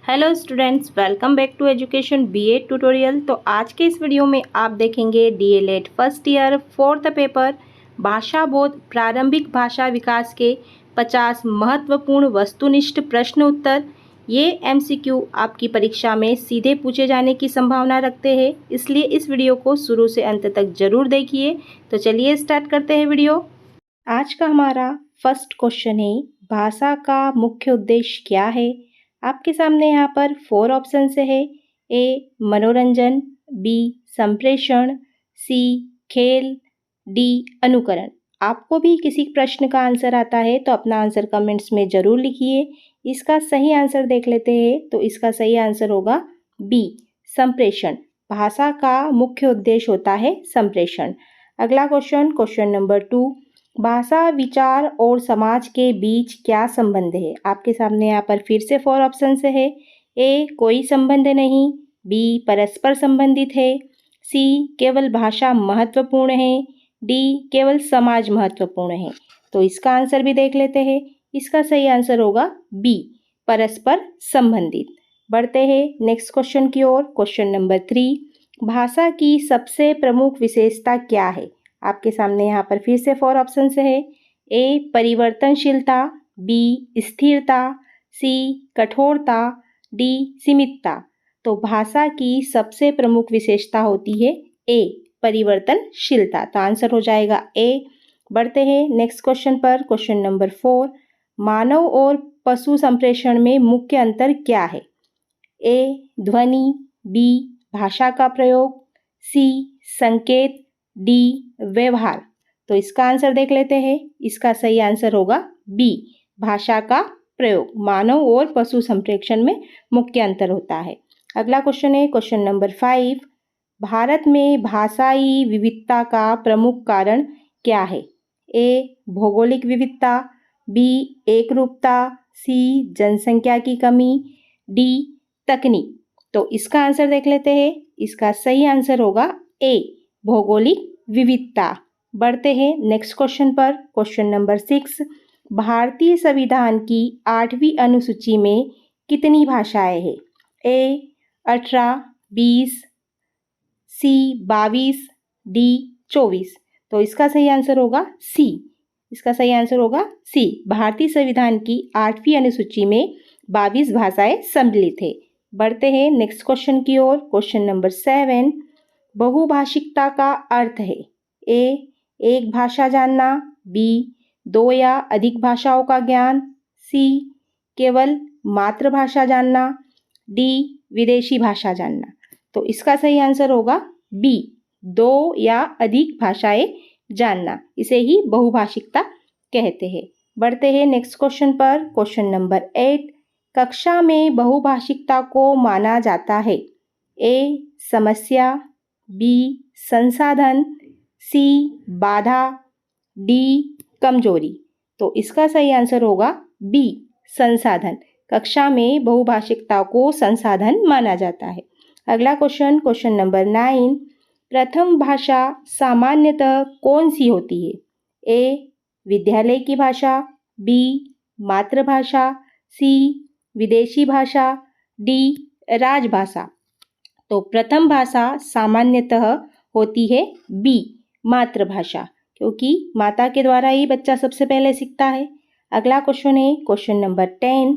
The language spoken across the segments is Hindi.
Hello students, welcome back to education B Ed tutorial. तो आज के इस वीडियो में आप देखेंगे D El Ed first year fourth paper भाषा बोध प्रारंभिक भाषा विकास के 50 महत्वपूर्ण वस्तुनिष्ठ प्रश्न उत्तर। ये एमसीक्यू आपकी परीक्षा में सीधे पूछे जाने की संभावना रखते हैं, इसलिए इस वीडियो को शुरू से अंत तक जरूर देखिए। तो चलिए स्टार्ट करते हैं वीडियो। आज का हमारा फर्स्ट क्वेश्चन है, भाषा का मुख्य उद्देश्य क्या है। आपके सामने यहाँ पर 4 ऑप्शन है। ए मनोरंजन, बी संप्रेषण, सी खेल, डी अनुकरण। आपको भी किसी प्रश्न का आंसर आता है तो अपना आंसर कमेंट्स में ज़रूर लिखिए। इसका सही आंसर देख लेते हैं। तो इसका सही आंसर होगा बी संप्रेषण। भाषा का मुख्य उद्देश्य होता है संप्रेषण। अगला क्वेश्चन नंबर 2, भाषा विचार और समाज के बीच क्या संबंध है। आपके सामने यहाँ पर फिर से 4 ऑप्शन है। ए कोई संबंध नहीं, बी परस्पर संबंधित है, सी केवल भाषा महत्वपूर्ण है, डी केवल समाज महत्वपूर्ण है। तो इसका आंसर भी देख लेते हैं। इसका सही आंसर होगा बी परस्पर संबंधित। बढ़ते हैं नेक्स्ट क्वेश्चन की ओर। क्वेश्चन नंबर 3, भाषा की सबसे प्रमुख विशेषता क्या है। आपके सामने यहाँ पर फिर से 4 ऑप्शन है। ए परिवर्तनशीलता, बी स्थिरता, सी कठोरता, डी सीमितता। तो भाषा की सबसे प्रमुख विशेषता होती है ए परिवर्तनशीलता। तो आंसर हो जाएगा ए। बढ़ते हैं नेक्स्ट क्वेश्चन पर। क्वेश्चन नंबर 4, मानव और पशु संप्रेषण में मुख्य अंतर क्या है। ए ध्वनि, बी भाषा का प्रयोग, सी संकेत, डी व्यवहार। तो इसका आंसर देख लेते हैं। इसका सही आंसर होगा बी भाषा का प्रयोग। मानव और पशु संप्रेषण में मुख्य अंतर होता है। अगला क्वेश्चन है क्वेश्चन नंबर 5, भारत में भाषाई विविधता का प्रमुख कारण क्या है। ए भौगोलिक विविधता, बी एकरूपता, सी जनसंख्या की कमी, डी तकनीक। तो इसका आंसर देख लेते हैं। इसका सही आंसर होगा ए भौगोलिक विविधता। बढ़ते हैं नेक्स्ट क्वेश्चन पर। क्वेश्चन नंबर 6, भारतीय संविधान की 8वीं अनुसूची में कितनी भाषाएं हैं। ए 18, 20, सी 22, डी 24। तो इसका सही आंसर होगा सी। इसका सही आंसर होगा सी। भारतीय संविधान की 8वीं अनुसूची में 22 भाषाएं सम्मिलित है। बढ़ते हैं नेक्स्ट क्वेश्चन की ओर। क्वेश्चन नंबर 7, बहुभाषिकता का अर्थ है। ए एक भाषा जानना, बी 2 या अधिक भाषाओं का ज्ञान, सी केवल मातृभाषा जानना, डी विदेशी भाषा जानना। तो इसका सही आंसर होगा बी 2 या अधिक भाषाएं जानना। इसे ही बहुभाषिकता कहते हैं। बढ़ते हैं नेक्स्ट क्वेश्चन पर। क्वेश्चन नंबर 8, कक्षा में बहुभाषिकता को माना जाता है। ए समस्या, बी संसाधन, सी बाधा, डी कमजोरी। तो इसका सही आंसर होगा बी संसाधन। कक्षा में बहुभाषिकता को संसाधन माना जाता है। अगला क्वेश्चन नंबर 9, प्रथम भाषा सामान्यतः कौन सी होती है। ए विद्यालय की भाषा, बी मातृभाषा, सी विदेशी भाषा, डी राजभाषा। तो प्रथम भाषा सामान्यतः होती है बी मातृभाषा, क्योंकि माता के द्वारा ही बच्चा सबसे पहले सीखता है। अगला क्वेश्चन है क्वेश्चन नंबर 10,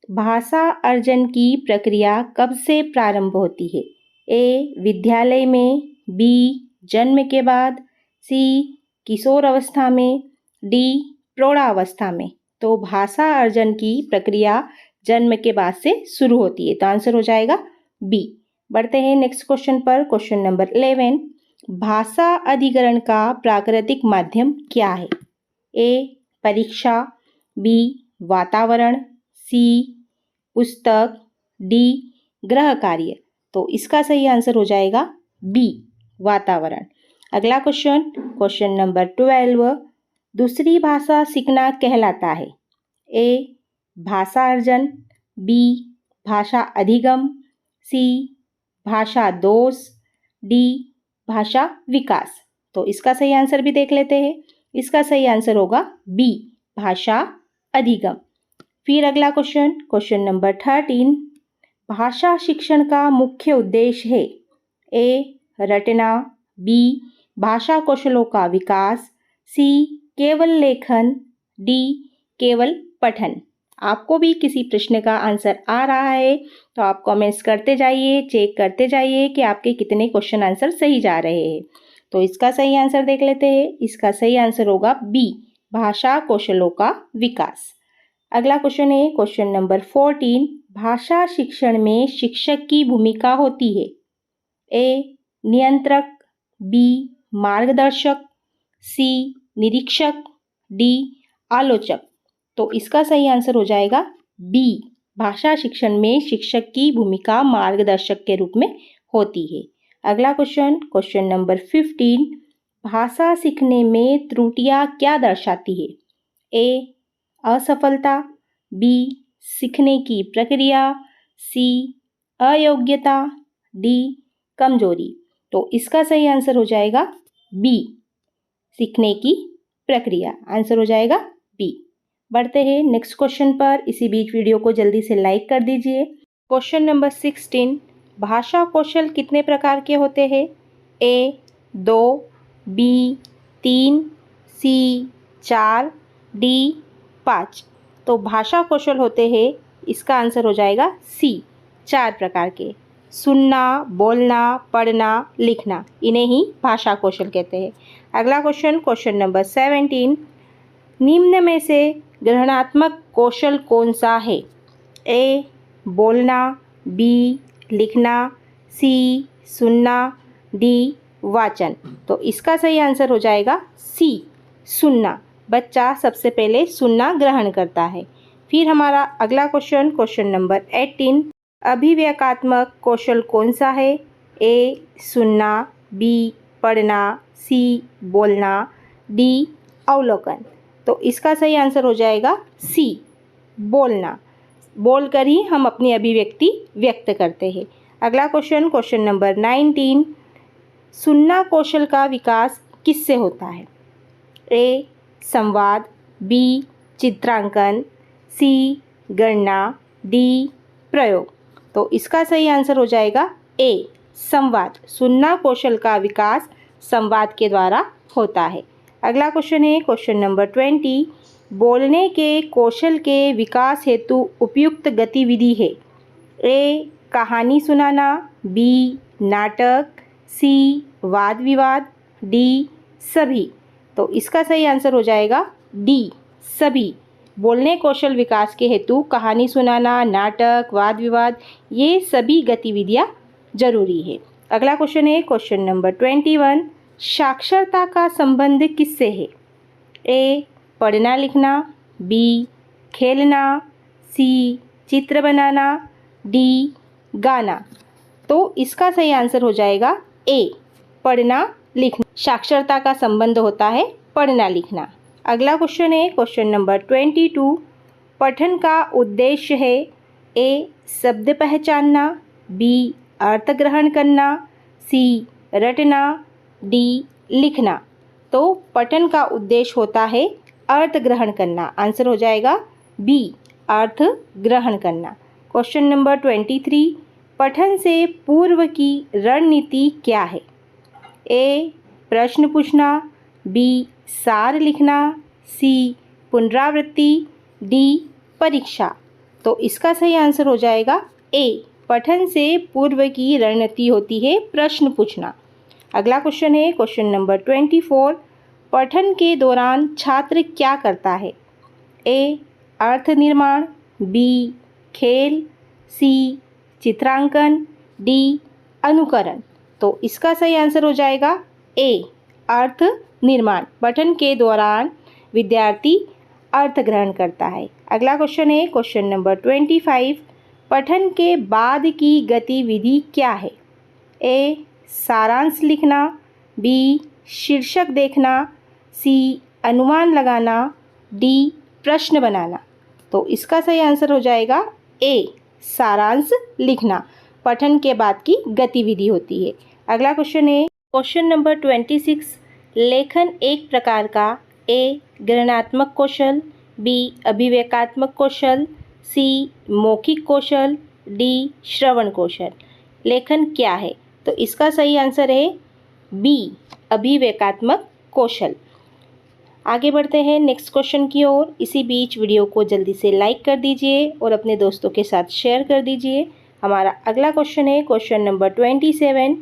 भाषा अर्जन की प्रक्रिया कब से प्रारंभ होती है। ए विद्यालय में, बी जन्म के बाद, सी किशोर अवस्था में, डी प्रौढ़ावस्था में। तो भाषा अर्जन की प्रक्रिया जन्म के बाद से शुरू होती है। तो आंसर हो जाएगा बी। बढ़ते हैं नेक्स्ट क्वेश्चन पर। क्वेश्चन नंबर 11, भाषा अधिग्रहण का प्राकृतिक माध्यम क्या है। ए परीक्षा, बी वातावरण, सी पुस्तक, डी गृह कार्य। तो इसका सही आंसर हो जाएगा बी वातावरण। अगला क्वेश्चन नंबर 12, दूसरी भाषा सीखना कहलाता है। ए भाषा अर्जन, बी भाषा अधिगम, सी भाषा दोष, डी भाषा विकास। तो इसका सही आंसर भी देख लेते हैं। इसका सही आंसर होगा बी भाषा अधिगम। फिर अगला क्वेश्चन नंबर 13, भाषा शिक्षण का मुख्य उद्देश्य है? ए. रटना, बी. भाषा कौशलों का विकास, सी. केवल लेखन, डी. केवल पठन। आपको भी किसी प्रश्न का आंसर आ रहा है तो आप कमेंट्स करते जाइए, चेक करते जाइए कि आपके कितने क्वेश्चन आंसर सही जा रहे हैं। तो इसका सही आंसर देख लेते हैं। इसका सही आंसर होगा बी, भाषा कौशलों का विकास। अगला क्वेश्चन है क्वेश्चन नंबर 14। भाषा शिक्षण में शिक्षक की भूमिका होती है? ए. नियंत्रक, बी. मार्गदर्शक, सी. निरीक्षक, डी. आलोचक। तो इसका सही आंसर हो जाएगा बी, भाषा शिक्षण में शिक्षक की भूमिका मार्गदर्शक के रूप में होती है। अगला क्वेश्चन क्वेश्चन नंबर 15। भाषा सीखने में त्रुटियां क्या दर्शाती है? ए. असफलता, बी. सीखने की प्रक्रिया, सी. अयोग्यता, डी. कमजोरी। तो इसका सही आंसर हो जाएगा बी, सीखने की प्रक्रिया। आंसर हो जाएगा बी। बढ़ते हैं नेक्स्ट क्वेश्चन पर। इसी बीच वीडियो को जल्दी से लाइक कर दीजिए। Question number 16। भाषा कौशल कितने प्रकार के होते हैं? ए. 2, बी. 3, सी. 4, डी. 5। तो भाषा कौशल होते हैं, इसका आंसर हो जाएगा सी, 4 प्रकार के। सुनना, बोलना, पढ़ना, लिखना, इन्हें ही भाषा कौशल कहते हैं। अगला क्वेश्चन क्वेश्चन नंबर 17। निम्न में से ग्रहणात्मक कौशल कौन सा है? ए. बोलना, बी. लिखना, सी. सुनना, डी. वाचन। तो इसका सही आंसर हो जाएगा सी, सुनना। बच्चा सबसे पहले सुनना ग्रहण करता है। फिर हमारा अगला क्वेश्चन क्वेश्चन नंबर 18। अभिव्यक्तात्मक कौशल कौन सा है? ए. सुनना, बी. पढ़ना, सी. बोलना, डी. अवलोकन। तो इसका सही आंसर हो जाएगा सी, बोलना। बोलकर ही हम अपनी अभिव्यक्ति व्यक्त करते हैं। अगला क्वेश्चन क्वेश्चन नंबर 19। सुनना कौशल का विकास किससे होता है? ए. संवाद, बी. चित्रांकन, सी. गणना, डी. प्रयोग। तो इसका सही आंसर हो जाएगा ए, संवाद। सुनना कौशल का विकास संवाद के द्वारा होता है। अगला क्वेश्चन है क्वेश्चन नंबर 20। बोलने के कौशल के विकास हेतु उपयुक्त गतिविधि है? ए. कहानी सुनाना, बी. नाटक, सी. वाद विवाद, डी. सभी। तो इसका सही आंसर हो जाएगा डी, सभी। बोलने कौशल विकास के हेतु कहानी सुनाना, नाटक, वाद विवाद, ये सभी गतिविधियाँ जरूरी है। अगला क्वेश्चन है क्वेश्चन नंबर 21। साक्षरता का संबंध किससे है? ए. पढ़ना लिखना, बी. खेलना, सी. चित्र बनाना, डी. गाना। तो इसका सही आंसर हो जाएगा ए, पढ़ना लिखना। साक्षरता का संबंध होता है पढ़ना लिखना। अगला क्वेश्चन है क्वेश्चन नंबर 22। पठन का उद्देश्य है? ए. शब्द पहचानना, बी. अर्थ ग्रहण करना, सी. रटना, डी. लिखना। तो पठन का उद्देश्य होता है अर्थ ग्रहण करना। आंसर हो जाएगा बी, अर्थ ग्रहण करना। Question number 23। पठन से पूर्व की रणनीति क्या है? ए. प्रश्न पूछना, बी. सार लिखना, सी. पुनरावृत्ति, डी. परीक्षा। तो इसका सही आंसर हो जाएगा ए, पठन से पूर्व की रणनीति होती है प्रश्न पूछना। अगला क्वेश्चन है क्वेश्चन नंबर 24। पठन के दौरान छात्र क्या करता है? ए. अर्थ निर्माण, बी. खेल, सी. चित्रांकन, डी. अनुकरण। तो इसका सही आंसर हो जाएगा ए, अर्थ निर्माण। पठन के दौरान विद्यार्थी अर्थ ग्रहण करता है। अगला क्वेश्चन है क्वेश्चन नंबर 25। पठन के बाद की गतिविधि क्या है? ए. सारांश लिखना, बी. शीर्षक देखना, सी. अनुमान लगाना, डी. प्रश्न बनाना। तो इसका सही आंसर हो जाएगा ए, सारांश लिखना। पठन के बाद की गतिविधि होती है। अगला क्वेश्चन है क्वेश्चन नंबर 26। लेखन एक प्रकार का ए. ग्रहणात्मक कौशल, बी. अभिव्यक्तात्मक कौशल, सी. मौखिक कौशल, डी श्रवण कौशल। लेखन क्या है? तो इसका सही आंसर है बी अभिव्यक्तात्मक कौशल। आगे बढ़ते हैं नेक्स्ट क्वेश्चन की ओर। इसी बीच वीडियो को जल्दी से लाइक कर दीजिए और अपने दोस्तों के साथ शेयर कर दीजिए। हमारा अगला क्वेश्चन है क्वेश्चन नंबर 27।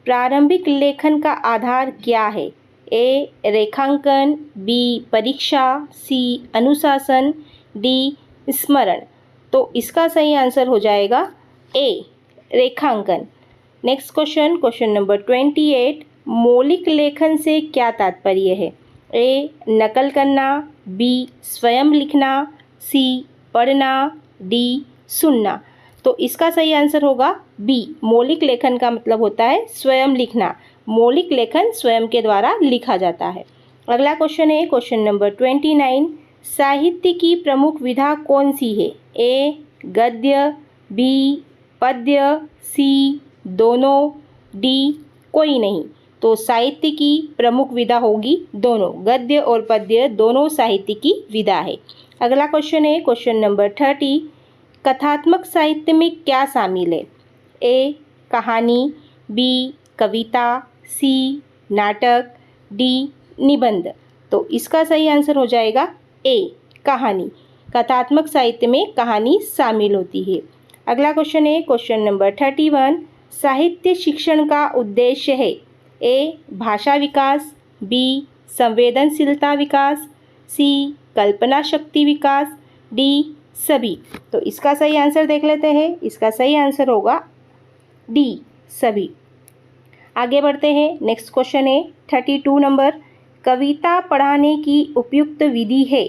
प्रारंभिक लेखन का आधार क्या है? ए रेखांकन, बी परीक्षा, सी अनुशासन, डी स्मरण। तो इसका सही आंसर हो जाएगा ए रेखांकन। Next question, question number 28। मौलिक लेखन से क्या तात्पर्य है? ए नकल करना, बी स्वयं लिखना, सी पढ़ना, डी सुनना। तो इसका सही आंसर होगा बी। मौलिक लेखन का मतलब होता है स्वयं लिखना। मौलिक लेखन स्वयं के द्वारा लिखा जाता है। अगला क्वेश्चन है क्वेश्चन नंबर 29। साहित्य की प्रमुख विधा कौन सी है? ए गद्य, बी पद्य, सी दोनों, डी कोई नहीं। तो साहित्य की प्रमुख विधा होगी दोनों, गद्य और पद्य दोनों साहित्य की विधा है। अगला क्वेश्चन है क्वेश्चन नंबर 30। कथात्मक साहित्य में क्या शामिल है? ए कहानी, बी कविता, सी नाटक, डी निबंध। तो इसका सही आंसर हो जाएगा ए कहानी। कथात्मक साहित्य में कहानी शामिल होती है। अगला क्वेश्चन है क्वेश्चन नंबर 31। साहित्य शिक्षण का उद्देश्य है? ए भाषा विकास, बी संवेदनशीलता विकास, सी कल्पना शक्ति विकास, डी सभी। तो इसका सही आंसर देख लेते हैं। इसका सही आंसर होगा डी सभी। आगे बढ़ते हैं। नेक्स्ट क्वेश्चन है 32 नंबर। कविता पढ़ाने की उपयुक्त विधि है?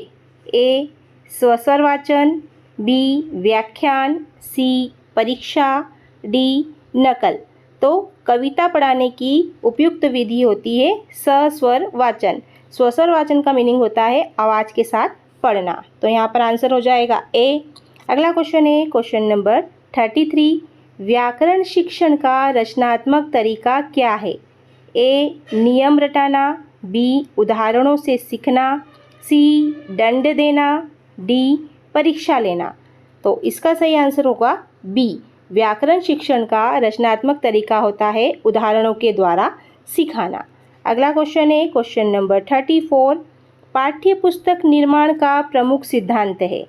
ए स्वस्वर वाचन, बी व्याख्यान, सी परीक्षा, डी नकल। तो कविता पढ़ाने की उपयुक्त विधि होती है सस्वर वाचन। स्वस्वर वाचन का मीनिंग होता है आवाज़ के साथ पढ़ना। तो यहाँ पर आंसर हो जाएगा ए। अगला क्वेश्चन है क्वेश्चन नंबर 33। व्याकरण शिक्षण का रचनात्मक तरीका क्या है? ए नियम रटाना, बी उदाहरणों से सीखना, सी दंड देना, डी परीक्षा लेना। तो इसका सही आंसर होगा बी। व्याकरण शिक्षण का रचनात्मक तरीका होता है उदाहरणों के द्वारा सिखाना। अगला क्वेश्चन है क्वेश्चन नंबर 34। पाठ्य पुस्तक निर्माण का प्रमुख सिद्धांत है?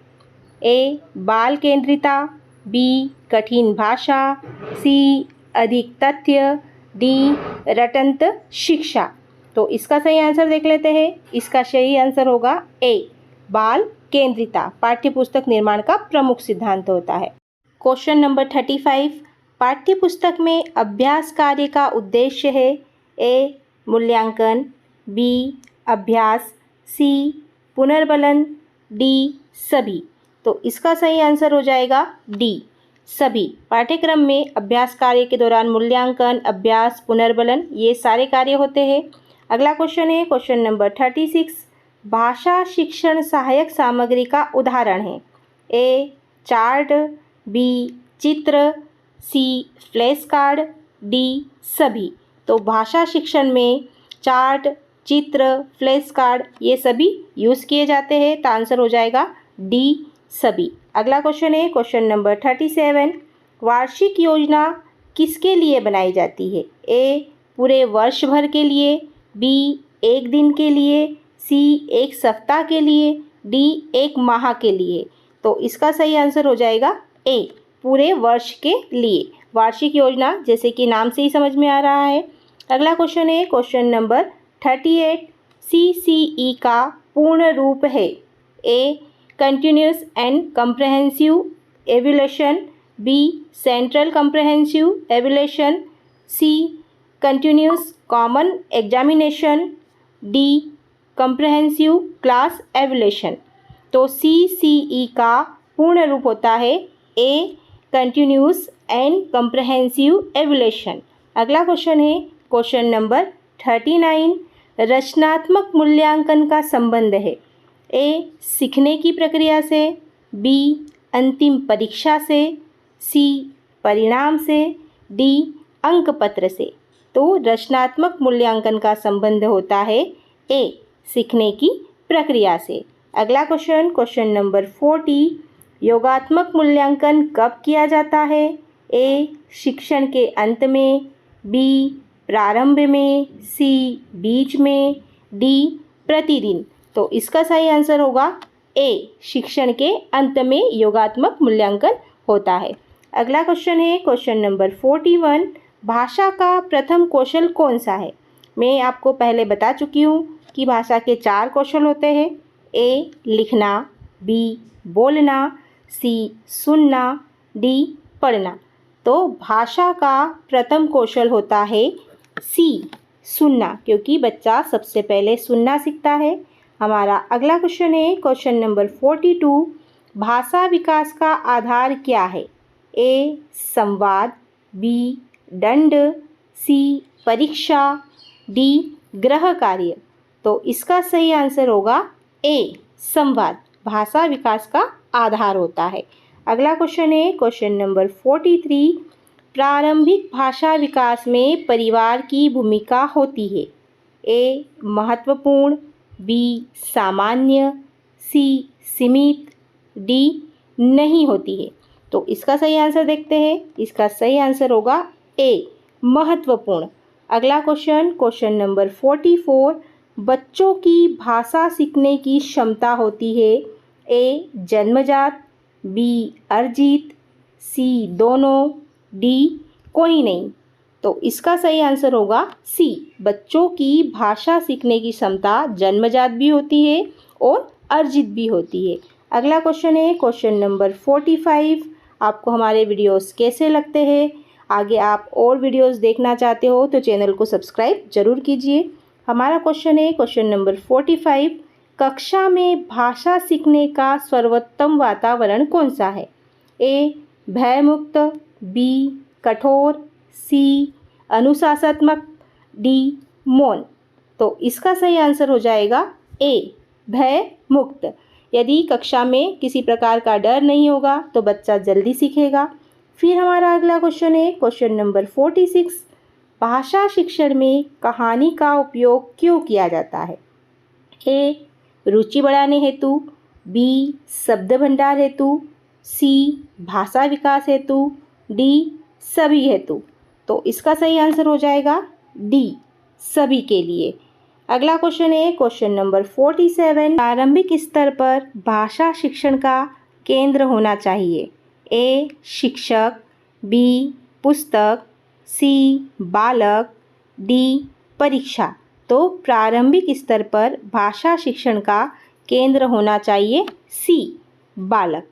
ए बाल केंद्रिता, बी कठिन भाषा, सी अधिक तथ्य, डी रटंत शिक्षा। तो इसका सही आंसर देख लेते हैं। इसका सही आंसर होगा ए बाल केंद्रिता पाठ्य पुस्तक निर्माण का प्रमुख सिद्धांत होता है। Question number 35। पाठ्य पुस्तक में अभ्यास कार्य का उद्देश्य है? ए मूल्यांकन, बी अभ्यास, सी पुनर्बलन, डी सभी। तो इसका सही आंसर हो जाएगा डी सभी। पाठ्यक्रम में अभ्यास कार्य के दौरान मूल्यांकन, अभ्यास, पुनर्बलन ये सारे कार्य होते हैं। अगला क्वेश्चन है क्वेश्चन नंबर 36। भाषा शिक्षण सहायक सामग्री का उदाहरण है? ए चार्ट, बी चित्र, सी फ्लैश कार्ड, डी सभी। तो भाषा शिक्षण में चार्ट, चित्र, फ्लैश कार्ड ये सभी यूज़ किए जाते हैं। तो आंसर हो जाएगा डी सभी। अगला क्वेश्चन है क्वेश्चन नंबर 37। वार्षिक योजना किसके लिए बनाई जाती है? ए पूरे वर्ष भर के लिए, बी एक दिन के लिए, सी एक सप्ताह के लिए, डी एक माह के लिए। तो इसका सही आंसर हो जाएगा ए पूरे वर्ष के लिए। वार्षिक योजना जैसे कि नाम से ही समझ में आ रहा है। अगला क्वेश्चन है क्वेश्चन नंबर 38। CCE का पूर्ण रूप है? A continuous and comprehensive evaluation, B central comprehensive evaluation, C continuous common examination, D comprehensive class evaluation. तो CCE का पूर्ण रूप होता है A continuous and comprehensive evaluation. अगला क्वेश्चन है क्वेश्चन नंबर 39। रचनात्मक मूल्यांकन का संबंध है? ए सीखने की प्रक्रिया से, बी अंतिम परीक्षा से, सी परिणाम से, डी अंक पत्र से। तो रचनात्मक मूल्यांकन का संबंध होता है ए सीखने की प्रक्रिया से। अगला क्वेश्चन क्वेश्चन नंबर 40। योगात्मक मूल्यांकन कब किया जाता है? ए. शिक्षण के अंत में, बी. प्रारंभ में, सी. बीच में, डी. प्रतिदिन। तो इसका सही आंसर होगा ए. शिक्षण के अंत में योगात्मक मूल्यांकन होता है। अगला क्वेश्चन है क्वेश्चन नंबर 41। भाषा का प्रथम कौशल कौन सा है? मैं आपको पहले बता चुकी हूँ कि भाषा के 4 कौशल होते हैं। ए. लिखना, बी. बोलना, सी. सुनना, डी. पढ़ना। तो भाषा का प्रथम कौशल होता है सी. सुनना, क्योंकि बच्चा सबसे पहले सुनना सीखता है। हमारा अगला क्वेश्चन है क्वेश्चन नंबर 42। भाषा विकास का आधार क्या है? ए. संवाद, बी. दंड, सी. परीक्षा, डी. गृह कार्य। तो इसका सही आंसर होगा ए. संवाद भाषा विकास का आधार होता है। अगला क्वेश्चन है क्वेश्चन नंबर 43। प्रारंभिक भाषा विकास में परिवार की भूमिका होती है। ए. महत्वपूर्ण, बी. सामान्य, सी. सीमित, डी. नहीं होती है। तो इसका सही आंसर देखते हैं। इसका सही आंसर होगा ए. महत्वपूर्ण। अगला क्वेश्चन क्वेश्चन नंबर 44। बच्चों की भाषा सीखने की क्षमता होती है। ए. जन्मजात, बी. अर्जित, सी. दोनों, डी. कोई नहीं। तो इसका सही आंसर होगा सी. बच्चों की भाषा सीखने की क्षमता जन्मजात भी होती है और अर्जित भी होती है। अगला क्वेश्चन है क्वेश्चन नंबर 45। आपको हमारे वीडियोस कैसे लगते हैं? आगे आप और वीडियोस देखना चाहते हो तो चैनल को सब्सक्राइब जरूर कीजिए। हमारा क्वेश्चन है क्वेश्चन नंबर 45। कक्षा में भाषा सीखने का सर्वोत्तम वातावरण कौन सा है? ए. भयमुक्त, बी. कठोर, सी. अनुशासनात्मक, डी. मौन। तो इसका सही आंसर हो जाएगा ए. भय मुक्त। यदि कक्षा में किसी प्रकार का डर नहीं होगा तो बच्चा जल्दी सीखेगा। फिर हमारा अगला क्वेश्चन है क्वेश्चन नंबर 46। भाषा शिक्षण में कहानी का उपयोग क्यों किया जाता है? ए. रुचि बढ़ाने हेतु, बी. शब्द भंडार हेतु, सी. भाषा विकास हेतु, डी. सभी हेतु। तो इसका सही आंसर हो जाएगा डी. सभी के लिए। अगला क्वेश्चन है क्वेश्चन नंबर 47। प्रारंभिक स्तर पर भाषा शिक्षण का केंद्र होना चाहिए। ए. शिक्षक, बी. पुस्तक, सी. बालक, डी. परीक्षा। तो प्रारंभिक स्तर पर भाषा शिक्षण का केंद्र होना चाहिए सी. बालक।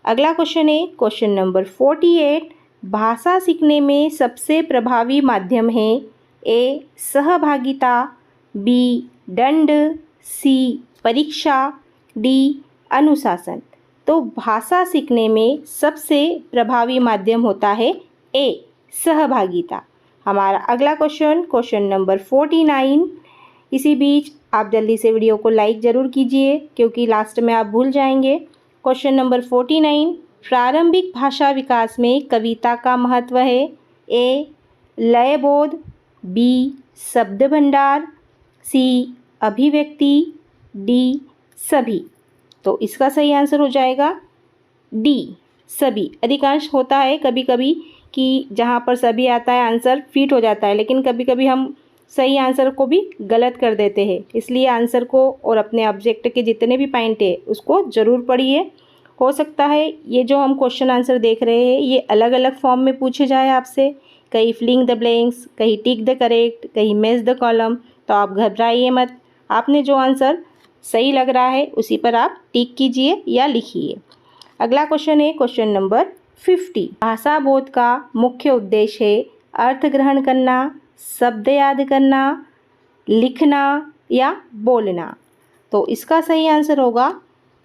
अगला क्वेश्चन है क्वेश्चन नंबर 48। भाषा सीखने में सबसे प्रभावी माध्यम है। ए. सहभागिता, बी. दंड, सी. परीक्षा, डी. अनुशासन। तो भाषा सीखने में सबसे प्रभावी माध्यम होता है ए. सहभागिता। हमारा अगला क्वेश्चन क्वेश्चन नंबर 49। इसी बीच आप जल्दी से वीडियो को लाइक ज़रूर कीजिए क्योंकि लास्ट में आप भूल जाएंगे। Question number 49। प्रारंभिक भाषा विकास में कविता का महत्व है। ए. लयबोध, बी. शब्द भंडार, सी. अभिव्यक्ति, डी. सभी। तो इसका सही आंसर हो जाएगा डी. सभी। अधिकांश होता है कभी कभी कि जहाँ पर सभी आता है आंसर फिट हो जाता है, लेकिन कभी कभी हम सही आंसर को भी गलत कर देते हैं। इसलिए आंसर को और अपने ऑब्जेक्ट के जितने भी पॉइंट है उसको ज़रूर पढ़िए। हो सकता है ये जो हम क्वेश्चन आंसर देख रहे हैं ये अलग अलग फॉर्म में पूछे जाए आपसे, कहीं फिलिंग द ब्लैंक्स, कहीं टिक द करेक्ट, कहीं मैच द कॉलम। तो आप घबराइए मत, आपने जो आंसर सही लग रहा है उसी पर आप टिक कीजिए या लिखिए। अगला क्वेश्चन है क्वेश्चन नंबर 50। भाषा बोध का मुख्य उद्देश्य है अर्थ ग्रहण करना, शब्द याद करना, लिखना या बोलना। तो इसका सही आंसर होगा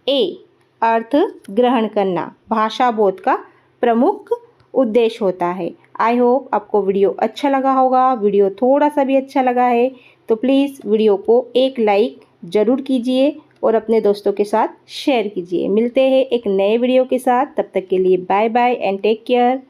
ए. अर्थ ग्रहण करना भाषा बोध का प्रमुख उद्देश्य होता है। आई होप आपको वीडियो अच्छा लगा होगा। वीडियो थोड़ा सा भी अच्छा लगा है तो प्लीज़ वीडियो को एक लाइक ज़रूर कीजिए और अपने दोस्तों के साथ शेयर कीजिए। मिलते हैं एक नए वीडियो के साथ, तब तक के लिए bye bye and take care.